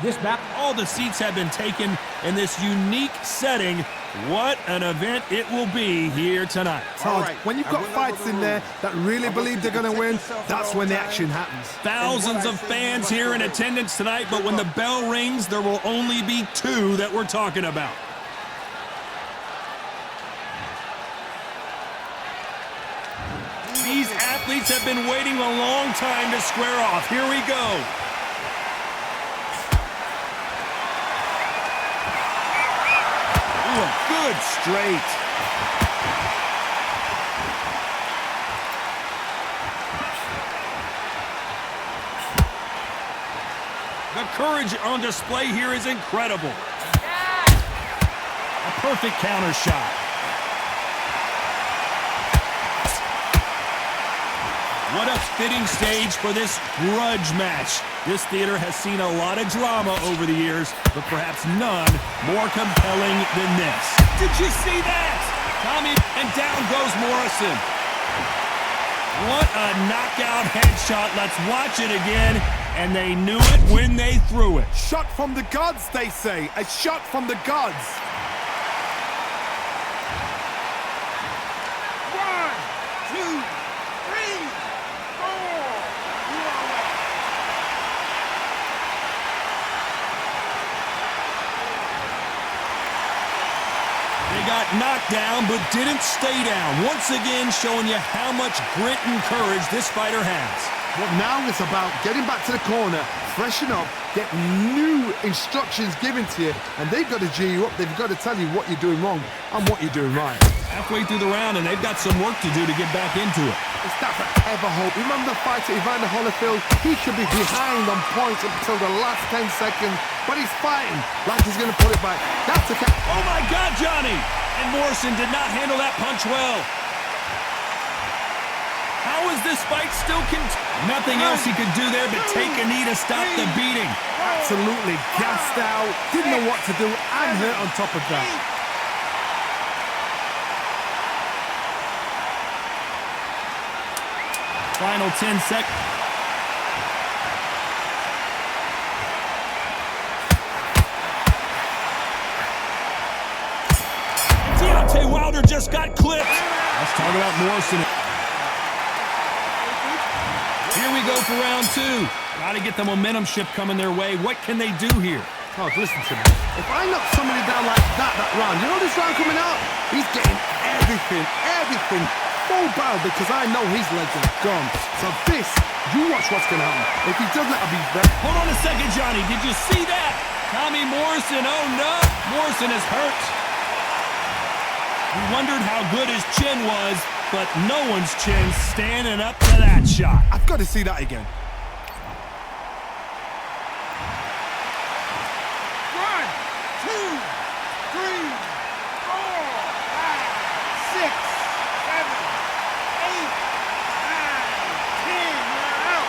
This back, all the seats have been taken in this unique setting. What an event it will be here tonight. Todd, when you've got fights in there that really believe they're going to win, that's when the action happens. Thousands of fans here in attendance tonight, but when the bell rings, there will only be two that we're talking about. These athletes have been waiting a long time to square off. Here we go. Ooh, a good straight. The courage on display here is incredible. A perfect counter shot. What a fitting stage for this grudge match. This theater has seen a lot of drama over the years, but perhaps none more compelling than this. Did you see that? Tommy, and down goes Morrison. What a knockout headshot. Let's watch it again. And they knew it when they threw it. Shot from the gods, they say. A shot from the gods. Got knocked down, but didn't stay down. Once again, showing you how much grit and courage this fighter has. Well, now it's about getting back to the corner, freshen up, get new instructions given to you, and they've got to G you up. They've got to tell you what you're doing wrong and what you're doing right. Halfway through the round, and they've got some work to do to get back into it. Is that ever hope? Remember the fight at Evander Holyfield? He should be behind on points up until the last 10 seconds, but he's fighting like he's going to pull it back. That's a catch. Oh, my God, Johnny! And Morrison did not handle that punch well. How is this fight still Nothing else he could do there but take a knee to stop the beating. Absolutely gassed out, didn't know what to do, and hurt on top of that. Final 10 seconds. Wilder just got clipped. Let's talk about Morrison. Here we go for round two. Got to get the momentum shift coming their way. What can they do here? Oh, listen to me. If I knock somebody down like that round, you know this round coming out? He's getting everything full barrel because I know his legs are gone. So this, you watch what's going to happen. If he does let me bet. Hold on a second, Johnny. Did you see that? Tommy Morrison, oh no. Morrison is hurt. We wondered how good his chin was, but no one's chin standing up to that shot. I've got to see that again. 1, 2, 3, 4, 5, 6, 7, 8, 9, 10, you're out.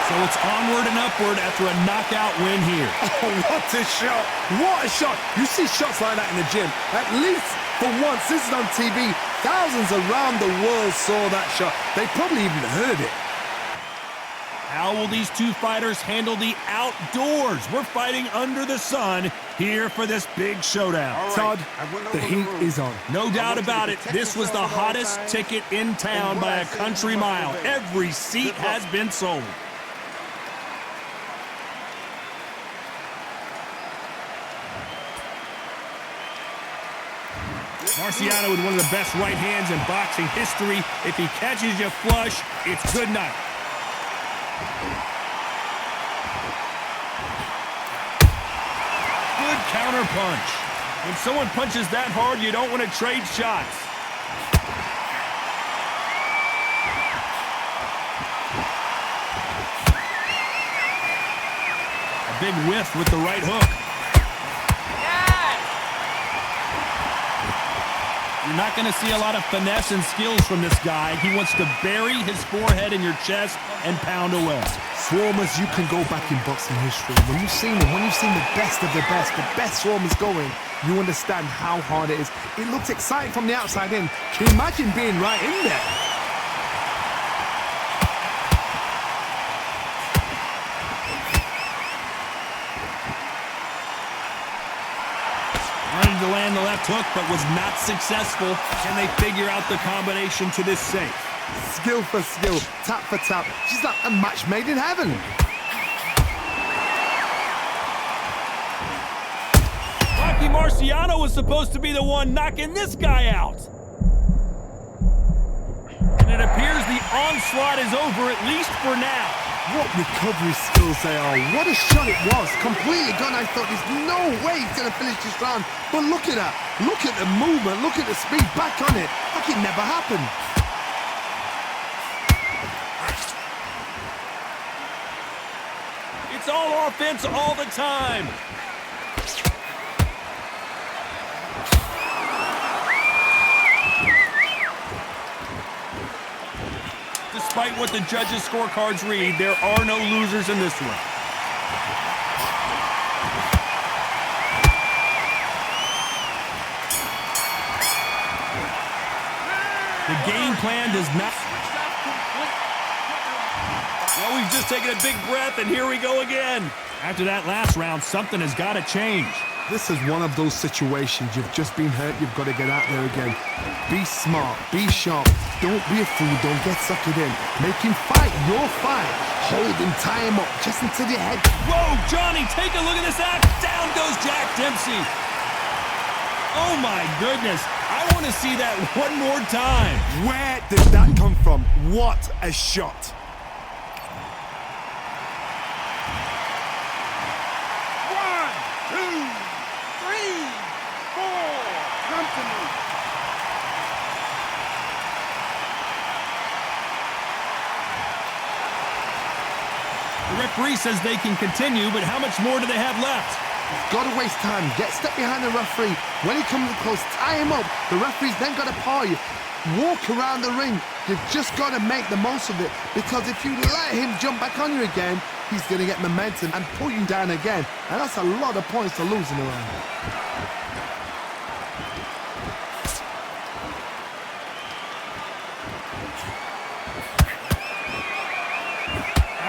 So it's onward and upward after a knockout win here. Oh, what a shot. What a shot. You see shots like that in the gym. At least for once, this is on TV. Thousands around the world saw that shot. They probably even heard it. How will these two fighters handle the outdoors? We're fighting under the sun here for this big showdown. Todd, the heat is on. No doubt about it. This was the hottest ticket in town by a country mile. Every seat has been sold. Marciano with one of the best right hands in boxing history. If he catches you flush, it's good night. Good counter punch. When someone punches that hard, you don't want to trade shots. A big whiff with the right hook. You're not going to see a lot of finesse and skills from this guy. He wants to bury his forehead in your chest and pound away. Swarmers, you can go back in boxing history. When you've seen them, when you've seen the best of the best swarmers going, you understand how hard it is. It looks exciting from the outside in. Can you imagine being right in there? shot took, but was not successful. Can they figure out the combination to this safe? Skill for skill, tap for tap. She's like a match made in heaven. Rocky Marciano was supposed to be the one knocking this guy out. And it appears the onslaught is over, at least for now. What recovery skills they are. What a shot it was. Completely gone. I thought there's no way he's going to finish this round. But look at that. Look at the movement. Look at the speed. Back on it. Like it never happened. It's all offense all the time. Despite what the judges' scorecards read, there are no losers in this one. The game plan does not... Well, we've just taken a big breath, and here we go again. After that last round, something has got to change. This is one of those situations. You've just been hurt. You've got to get out there again. Be smart. Be sharp. Don't be a fool. Don't get sucked in. Make him fight your fight. Hold him, tie him up, just until your head. Whoa, Johnny, take a look at this act. Down goes Jack Dempsey. Oh, my goodness. I want to see that one more time. Where did that come from? What a shot. The referee says they can continue, but how much more do they have left? Got to waste time. Get step behind the referee. When he comes close, tie him up. The referee's then got to paw you. Walk around the ring. You've just got to make the most of it, because if you let him jump back on you again, he's going to get momentum and pull you down again. And that's a lot of points to lose in a round.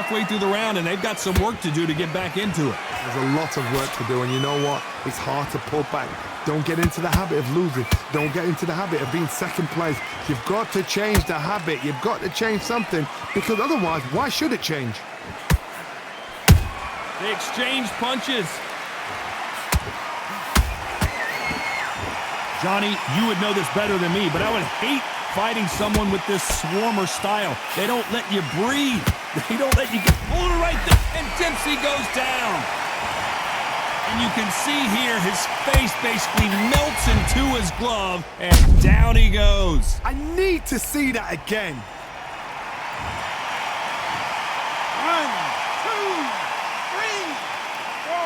Halfway through the round, and they've got some work to do to get back into it. There's a lot of work to do, and you know what? It's hard to pull back. Don't get into the habit of losing. Don't get into the habit of being second place. You've got to change the habit. You've got to change something, because otherwise, why should it change? They exchange punches. Johnny, you would know this better than me, but I would hate fighting someone with this swarmer style. They don't let you breathe. They don't let you get pulled right there. And Dempsey goes down. And you can see here his face basically melts into his glove, and down he goes. I need to see that again. 1, 2, 3, 4,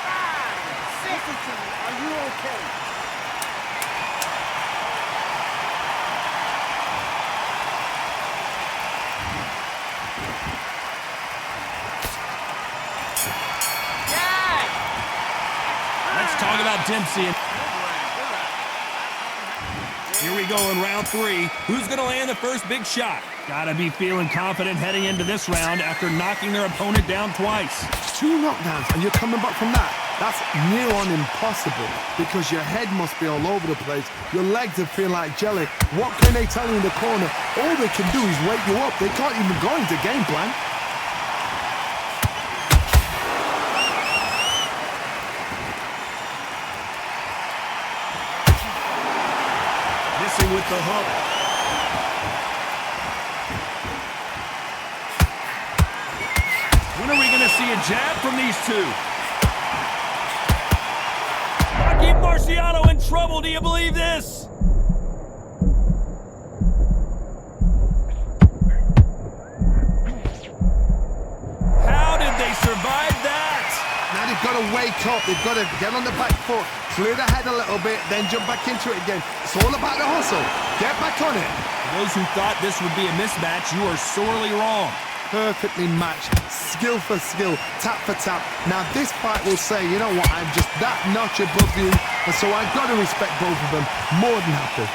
5, 6. Are you okay? Talk about Dempsey. Here we go in round 3. Who's going to land the first big shot? Gotta be feeling confident heading into this round after knocking their opponent down twice. 2 knockdowns and you're coming back from that. That's near on impossible, because your head must be all over the place. Your legs will feel like jelly. What can they tell you in the corner? All they can do is wake you up. They can't even go into game plan. With the hook. When are we going to see a jab from these two? Rocky Marciano in trouble. Do you believe this? How did they survive that? Now they've got to wake up. They've got to get on the back foot, clear the head a little bit, then jump back into it again. It's all about the hustle. Get back on it. For those who thought this would be a mismatch, you are sorely wrong. Perfectly matched. Skill for skill. Tap for tap. Now this fight will say, you know what, I'm just that notch above you, and so I've got to respect both of them. More than happy.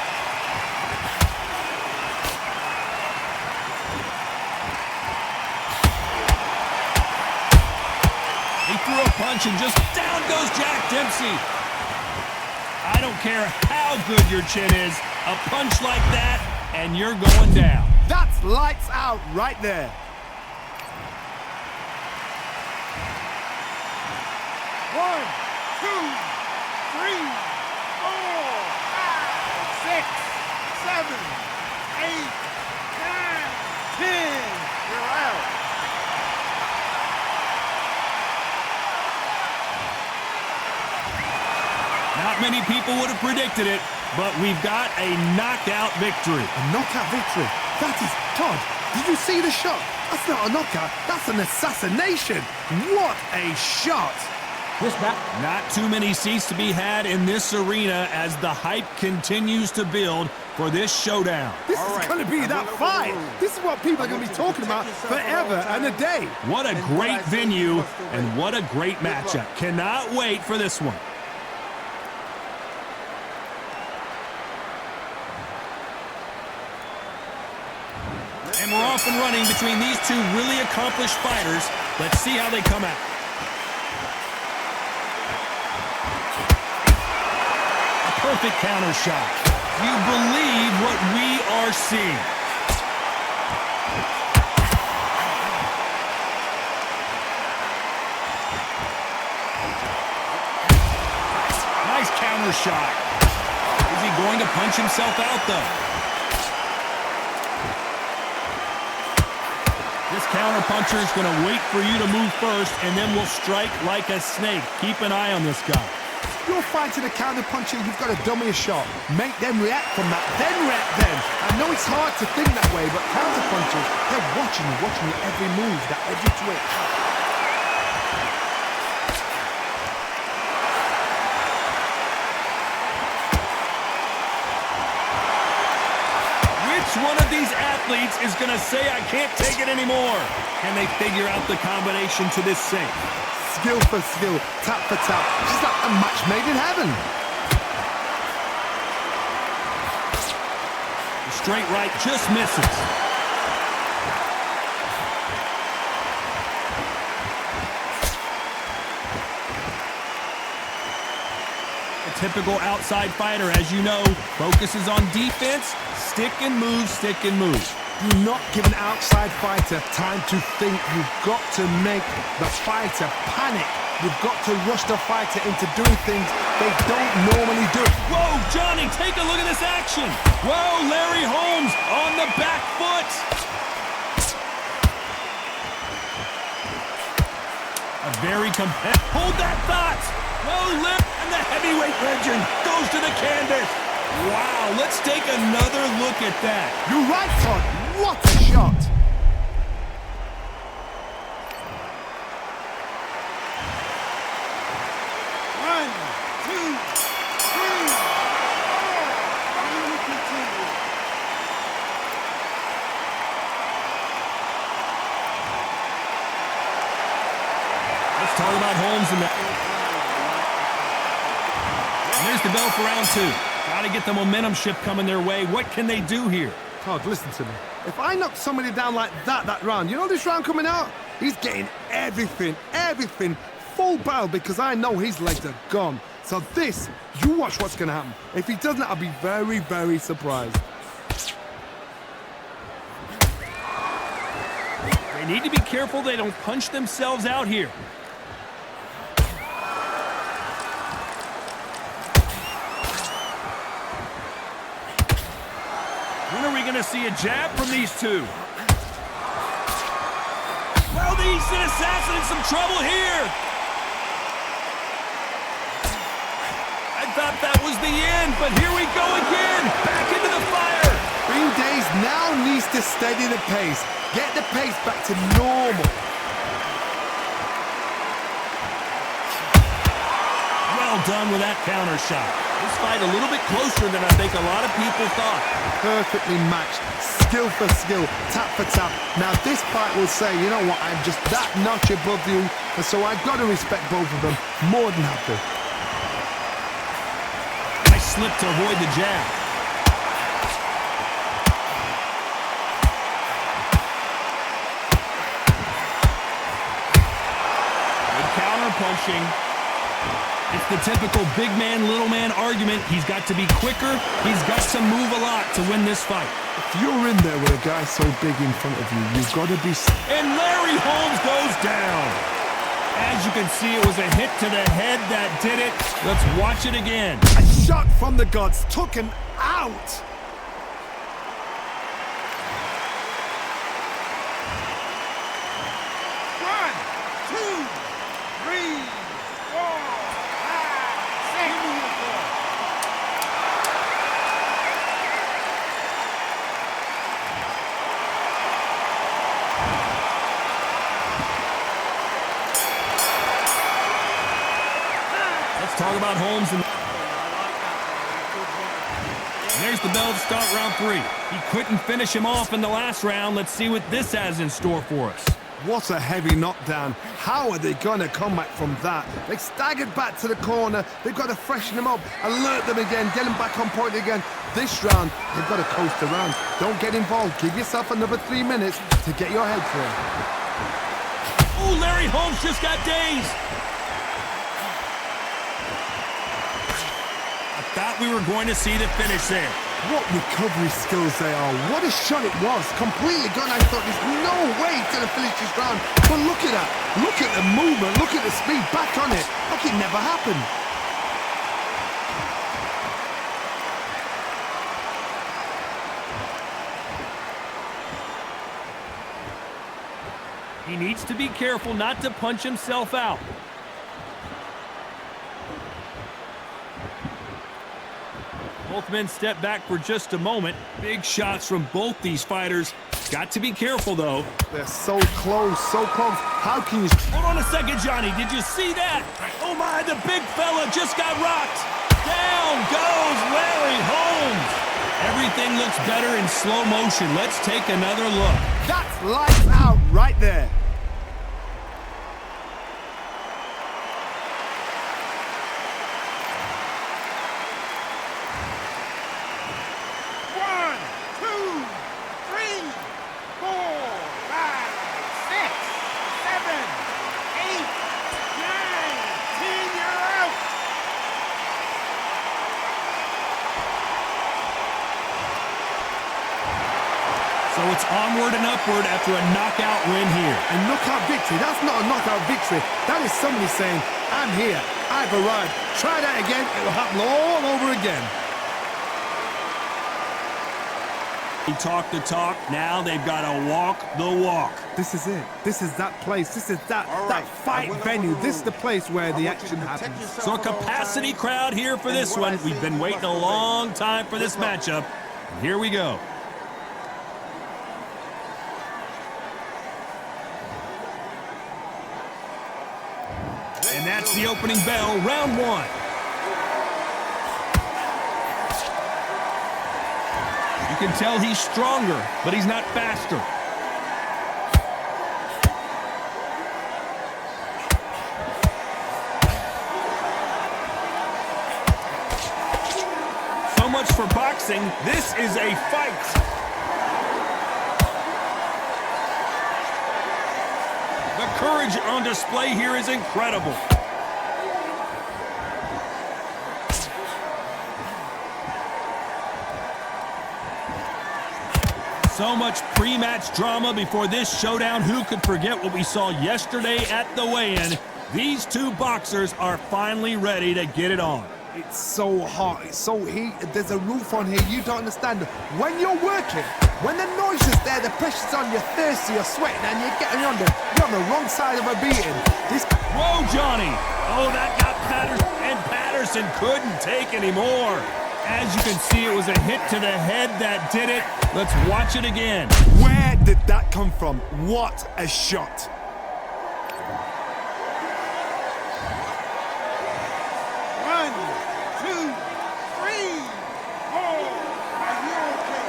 He threw a punch and just down goes Jack Dempsey. I don't care how good your chin is, a punch like that, and you're going down. That's lights out right there. One, two, three, 4, 5, 6, 7, 8, 9, 10. You're out. Not many people would have predicted it, but we've got a knockout victory. A knockout victory. That is, Todd, did you see the shot? That's not a knockout, that's an assassination. What a shot. Not too many seats to be had in this arena as the hype continues to build for this showdown. This is going to be that fight. This is what people are going to be talking about forever and a day. What a great venue and what a great matchup. Cannot wait for this one. And we're off and running between these two really accomplished fighters. Let's see how they come out. A perfect counter shot. Do you believe what we are seeing? Nice counter shot. Is he going to punch himself out, though? This counter-puncher is going to wait for you to move first, and then will strike like a snake. Keep an eye on this guy. You're fighting a counter-puncher, you've got to dummy a shot. Make them react from that, then react then. I know it's hard to think that way, but counter-punchers, they're watching your every move, that every twitch. One of these athletes is going to say, I can't take it anymore. Can they figure out the combination to this sink? Skill for skill, tap for tap. Just like a match made in heaven. The straight right just misses. A typical outside fighter, as you know, focuses on defense. Stick and move, stick and move. Do not give an outside fighter time to think. You've got to make the fighter panic. You've got to rush the fighter into doing things they don't normally do. Whoa, Johnny, take a look at this action. Whoa, Larry Holmes on the back foot. A very competitive. Hold that thought. Whoa, Larry, and the heavyweight legend goes to the canvas. Wow, let's take another look at that. You're right, Todd. What a shot. One, two, three, 4. We will continue. Let's talk about Holmes and that. And there's the bell for round 2. Got to get the momentum shift coming their way. What can they do here? Todd, listen to me. If I knock somebody down like that round, you know this round coming out? He's getting everything, full barrel, because I know his legs are gone. So this, you watch what's going to happen. If he doesn't, I'll be very, very surprised. They need to be careful they don't punch themselves out here. When are we going to see a jab from these two? Well, the Eastern Assassin in some trouble here. I thought that was the end, but here we go again. Back into the fire. Green Days now needs to steady the pace. Get the pace back to normal. Well done with that counter shot. This fight a little bit closer than I think a lot of people thought. Perfectly matched, skill for skill, tap for tap. Now this fight will say, you know what, I'm just that notch above you, and so I've got to respect both of them. More than happy. Nice slip to avoid the jab. Good counter punching. It's the typical big man, little man argument. He's got to be quicker. He's got to move a lot to win this fight. If you're in there with a guy so big in front of you, you've got to be... And Larry Holmes goes down. As you can see, it was a hit to the head that did it. Let's watch it again. A shot from the gods took him out. One, two, three, four, five, six. Give me your ball. Let's talk about Holmes. And there's the bell to start round 3. He couldn't finish him off in the last round. Let's see what this has in store for us. What a heavy knockdown. How are they going to come back from that? They staggered back to the corner. They've got to freshen them up, alert them again, get them back on point again. This round, they've got to coast around. Don't get involved. Give yourself another 3 minutes to get your head clear. Oh, Larry Holmes just got dazed. I thought we were going to see the finish there. What recovery skills they are. What a shot it was. Completely gone. I thought there's no way he's going to finish this round. But look at that. Look at the movement. Look at the speed. Back on it. Like it never happened. He needs to be careful not to punch himself out. Both men step back for just a moment. Big shots from both these fighters. Got to be careful, though. They're so close, so close. How can you... Hold on a second, Johnny. Did you see that? Oh, my, the big fella just got rocked. Down goes Larry Holmes. Everything looks better in slow motion. Let's take another look. That's lights out right there. One, two, three, four, five, six, seven, eight, nine, 10. You're out. So it's onward and upward after a knockout win here. A knockout victory. That's not a knockout victory. That is somebody saying, I'm here. I've arrived. Try that again. It will happen all over again. He talked the talk. Now they've got to walk the walk. This is it. This is that place. This is that fight venue. This is the place where the action happens. So a capacity crowd here for this one. We've been waiting a long time for this matchup. And here we go. And that's the opening bell, round 1. You can tell he's stronger, but he's not faster. So much for boxing. This is a fight. The courage on display here is incredible. So much pre-match drama before this showdown. Who could forget what we saw yesterday at the weigh-in? These two boxers are finally ready to get it on. It's so hot. It's so heated. There's a roof on here. You don't understand. When you're working, when the noise is there, the pressure's on, you're thirsty, you're sweating, and you're getting under. You're on the wrong side of a beating. Whoa, Johnny. Oh, that got Patterson, and Patterson couldn't take anymore. As you can see, it was a hit to the head that did it. Let's watch it again. Where did that come from? What a shot. One, two, three, four. Are you okay?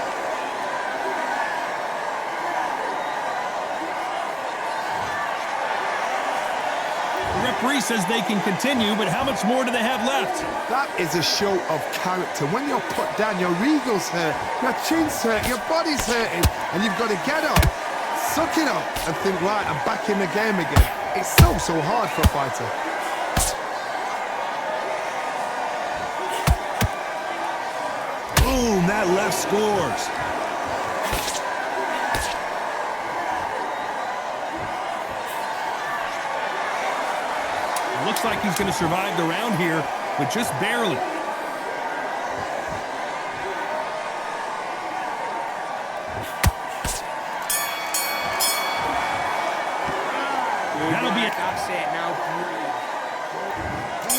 The referee says they can continue, but how much more do they have left? That is a show of character. When you're put down, your eagle's hurt, your chin's hurt, your body's hurting, and you've got to get up, suck it up, and think, right, I'm back in the game again. It's so hard for a fighter. That left scores. Looks like he's going to survive the round here, but just barely. That'll be it. That's it now.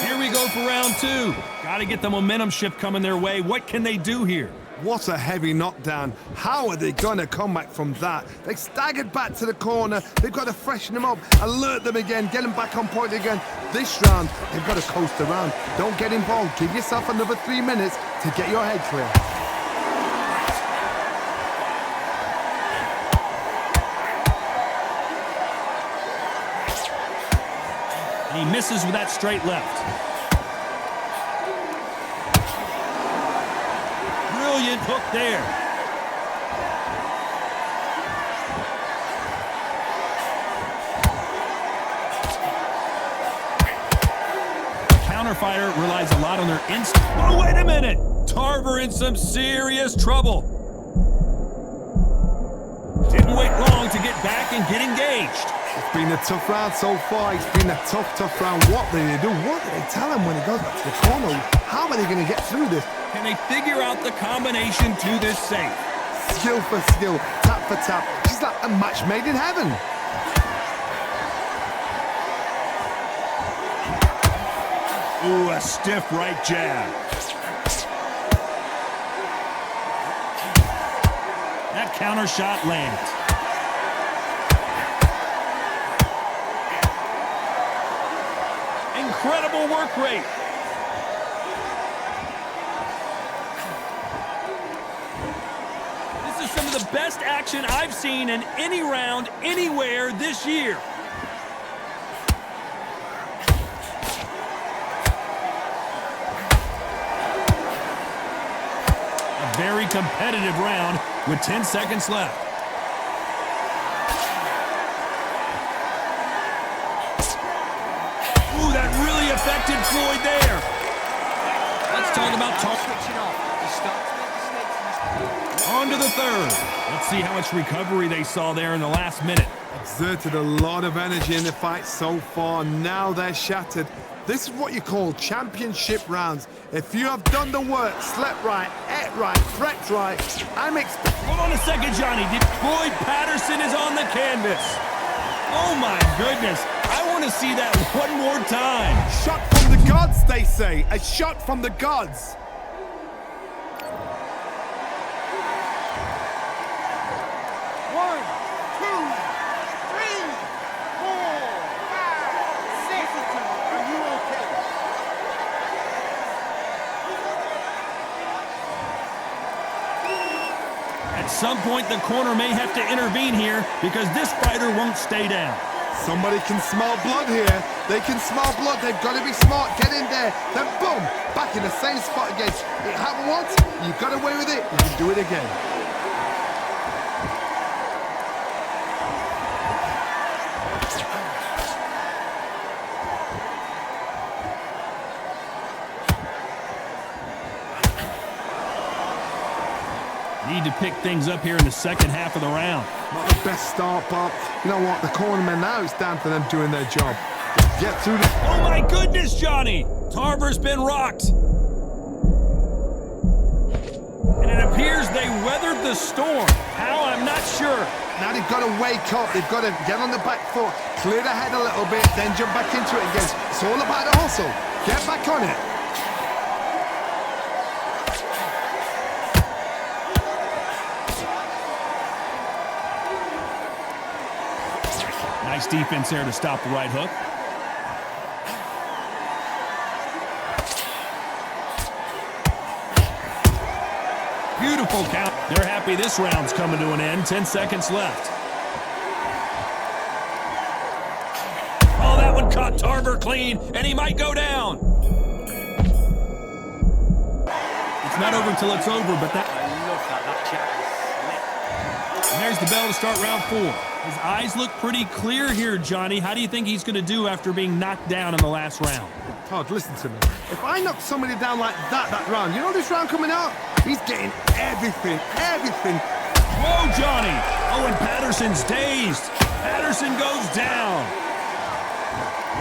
Here we go for round two. Got to get the momentum shift coming their way. What can they do here? What a heavy knockdown. How are they going to come back from that? They staggered back to the corner. They've got to freshen them up, alert them again, get them back on point again. This round, they've got to coast around. Don't get involved. Give yourself another 3 minutes to get your head clear. And he misses with that straight left. Brilliant hook there. Counterfighter relies a lot on their instinct. Oh, wait a minute! Tarver in some serious trouble. Didn't wait long to get back and get engaged. It's been a tough round so far. It's been a tough round. What do they do? What do they tell him when he goes back to the corner? How are they going to get through this? Can they figure out the combination to this safe? Skill for skill, tap for tap. She's like a match made in heaven. Ooh, a stiff right jab. That counter shot lands. Incredible work rate. This is some of the best action I've seen in any round, anywhere this year. A very competitive round with 10 seconds left. Ooh, that really affected Floyd there. Let's talk about Switching off. He starts to make mistakes. on to the third. Let's see how much recovery they saw there in the last minute. Exerted a lot of energy in the fight so far. Now they're shattered. This is what you call championship rounds. If you have done the work, slept right, ate right, prepped right, I'm expecting... Hold on a second, Johnny. Floyd Patterson is on the canvas. Oh, my goodness. I want to see that one more time. Shot from the gods, they say. A shot from the gods. One, two, three, four, five, six. Are you okay? At some point, the corner may have to intervene here because this fighter won't stay down. Somebody can smell blood here. They can smell blood. They've got to be smart. Get in there. Then boom, back in the same spot again. It happened once. You got away with it. You can do it again. Need to pick things up here in the second half of the round. Not the best start, but you know what? The cornermen now, it's down to them doing their job. Get through the... Oh, my goodness, Johnny. Tarver's been rocked. And it appears they weathered the storm. How? I'm not sure. Now they've got to wake up. They've got to get on the back foot, clear the head a little bit, then jump back into it again. It's all about the hustle. Get back on it. Nice defense there to stop the right hook. Beautiful count. They're happy this round's coming to an end. 10 seconds left. Oh, that one caught Tarver clean, and he might go down. It's not over until it's over, but that... I love that. That jab is slick. And there's the bell to start round 4. His eyes look pretty clear here, Johnny. How do you think he's going to do after being knocked down in the last round? Todd, listen to me. If I knock somebody down like that round, you know this round coming out? He's getting everything, everything. Whoa, Johnny. Oh, and Patterson's dazed. Patterson goes down.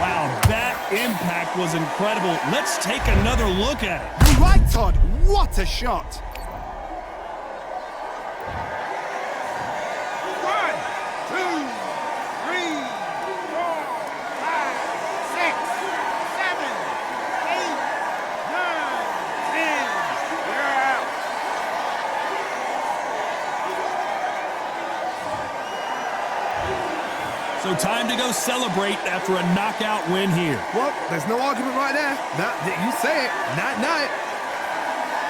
Wow, that impact was incredible. Let's take another look at it. You're right, Todd. What a shot. 1, 2, 3, 4, 5, 6, 7, 8, 9, 10. You're out. So time to go celebrate after a knockout win here. Well, there's no argument right there. You say it. Night-night.